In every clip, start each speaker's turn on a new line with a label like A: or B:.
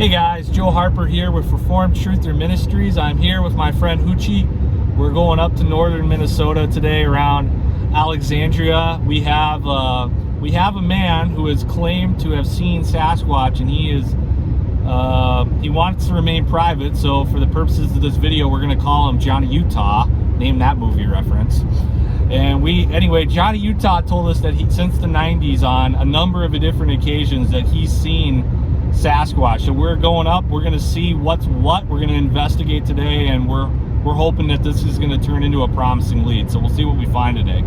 A: Hey guys, Joe Harper here with Reformed Truther Ministries. I'm here with my friend Huechee. We're going up to northern Minnesota today around Alexandria. We have a man who has claimed to have seen Sasquatch, and he wants to remain private. So for the purposes of this video, we're going to call him Johnny Utah. Name that movie reference. And anyway, Johnny Utah told us that since the 90s, on a number of different occasions, that he's seen Sasquatch. So we're going up, we're going to see what's what, we're going to investigate today, and we're hoping that this is going to turn into a promising lead. So we'll see what we find today.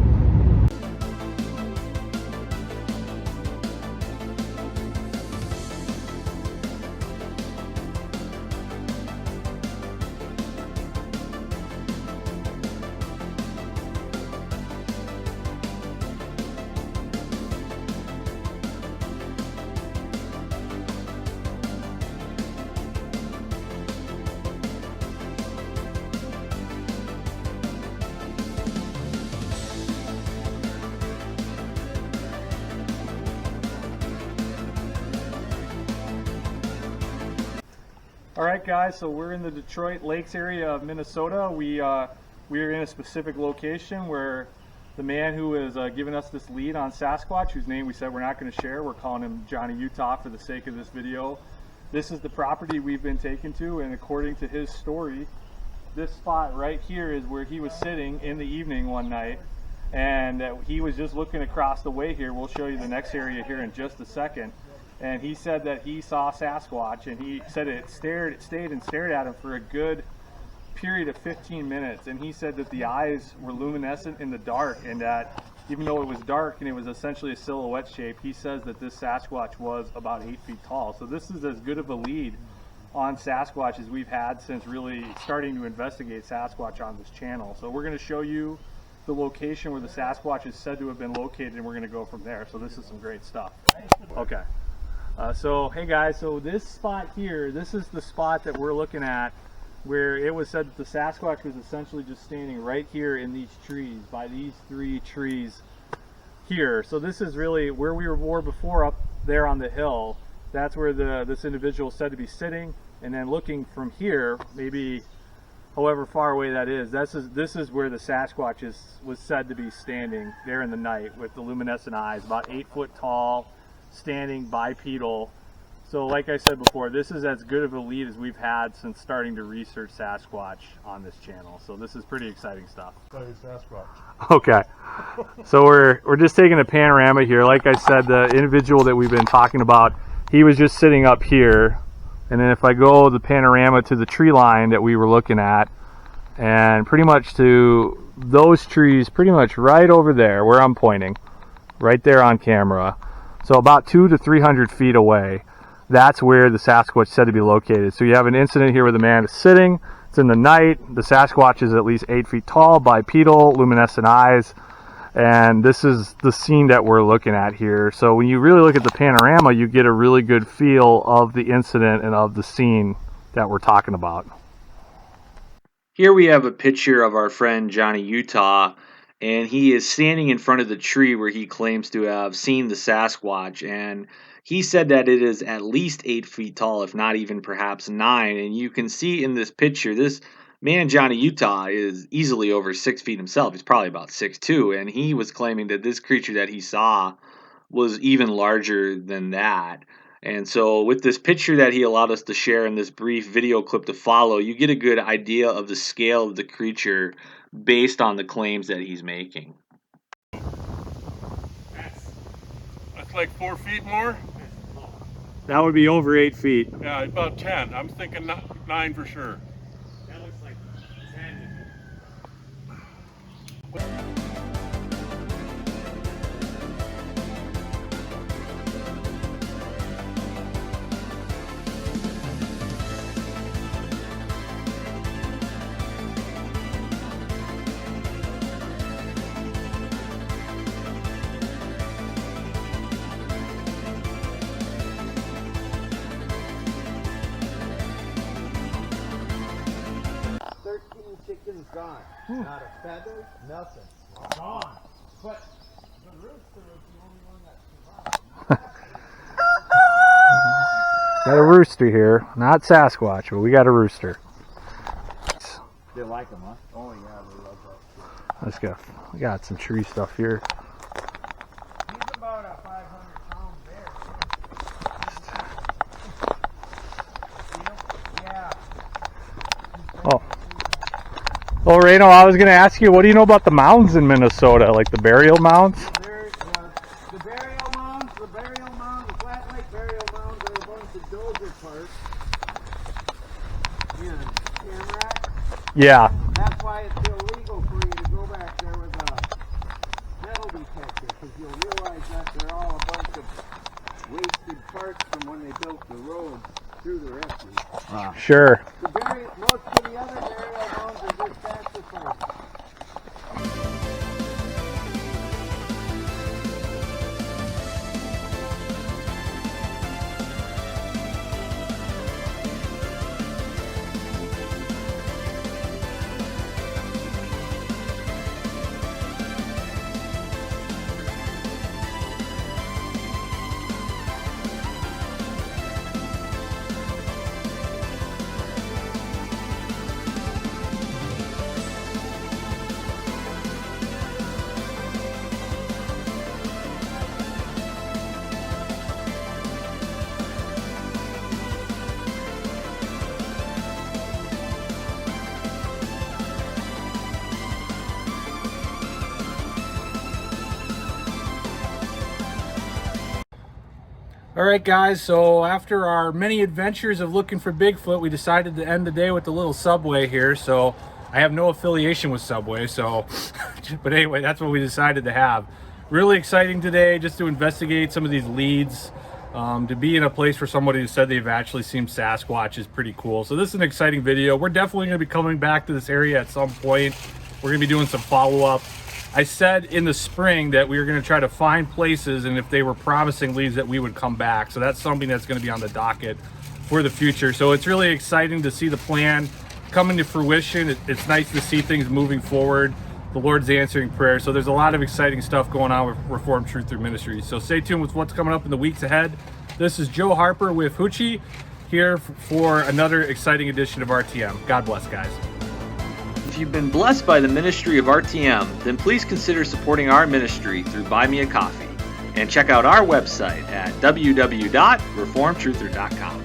A: Alright guys, so we're in the Detroit Lakes area of Minnesota. We are in a specific location where the man who is giving us this lead on Sasquatch, whose name we said we're not going to share, we're calling him Johnny Utah for the sake of this video. This is the property we've been taken to, and according to his story, this spot right here is where he was sitting in the evening one night, and he was just looking across the way here. We'll show you the next area here in just a second. And he said that he saw Sasquatch, and he said it stayed and stared at him for a good period of 15 minutes. And he said that the eyes were luminescent in the dark, and that even though it was dark and it was essentially a silhouette shape, he says that this Sasquatch was about 8 feet tall. So this is as good of a lead on Sasquatch as we've had since really starting to investigate Sasquatch on this channel. So we're going to show you the location where the Sasquatch is said to have been located, and we're going to go from there. So this is some great stuff. Okay. So hey guys, so this spot here, this is the spot that we're looking at where it was said that the Sasquatch was essentially just standing right here in these trees, by these 3 trees here. So this is really where we were before, up there on the hill. That's where this individual is said to be sitting, and then looking from here, maybe however far away that is, this is where the Sasquatch was said to be standing there in the night with the luminescent eyes, about 8 foot tall, standing bipedal. So like I said before, this is as good of a lead as we've had since starting to research Sasquatch on this channel. So this is pretty exciting stuff.
B: Sasquatch.
A: Okay. So we're just taking a panorama here. Like I said, the individual that we've been talking about, he was just sitting up here. And then if I go the panorama to the tree line that we were looking at, and pretty much to those trees, pretty much right over there where I'm pointing, right there on camera. So about 200 to 300 feet away, that's where the Sasquatch is said to be located. So you have an incident here where the man is sitting, it's in the night, the Sasquatch is at least 8 feet tall, bipedal, luminescent eyes, and this is the scene that we're looking at here. So when you really look at the panorama, you get a really good feel of the incident and of the scene that we're talking about. Here we have a picture of our friend Johnny Utah, and he is standing in front of the tree where he claims to have seen the Sasquatch, and he said that it is at least 8 feet tall, if not even perhaps 9. And you can see in this picture, this man Johnny Utah is easily over 6 feet himself. He's probably about 6'2", and he was claiming that this creature that he saw was even larger than that. And so with this picture that he allowed us to share in this brief video clip to follow, you get a good idea of the scale of the creature based on the claims that he's making.
B: That's like 4 feet more?
A: That would be over 8 feet.
B: Yeah, about 10. I'm thinking 9 for sure.
A: That looks like 10.
C: Chicken's gone. Not a feather, nothing. Gone. But the rooster was the only one that survived.
A: Got a rooster here. Not Sasquatch, but we got a rooster.
C: They like them, huh? Oh yeah, they love that.
A: We got some tree stuff here.
C: He's about a 500-pound bear. Yeah.
A: Oh, Reno, I was going to ask you, what do you know about the mounds in Minnesota, like the burial mounds?
C: The burial mounds, the Flat Lake burial mounds are a bunch of dozer parts. In Tamarack.
A: Yeah.
C: That's why it's illegal for you to go back there with a metal detector, because you'll realize that they're all a bunch of wasted parts from when they built the road through the refuge.
A: Sure.
C: Most of the other burial mounds are just sacrifices.
A: All right, guys, so after our many adventures of looking for Bigfoot, we decided to end the day with a little Subway here. So I have no affiliation with Subway, so but anyway, that's what we decided to have. Really exciting today just to investigate some of these leads. To be in a place where somebody who said they've actually seen Sasquatch is pretty cool. So this is an exciting video. We're definitely going to be coming back to this area at some point. We're going to be doing some follow-up. I said in the spring that we were going to try to find places, and if they were promising leads, that we would come back. So that's something that's going to be on the docket for the future. So it's really exciting to see the plan coming to fruition. It's nice to see things moving forward. The Lord's answering prayer. So there's a lot of exciting stuff going on with Reformed Truth Through Ministries. So stay tuned with what's coming up in the weeks ahead. This is Joe Harper with Huechee here for another exciting edition of RTM. God bless, guys.
D: If you've been blessed by the ministry of RTM, then please consider supporting our ministry through Buy Me a Coffee. And check out our website at www.reformedtruther.com.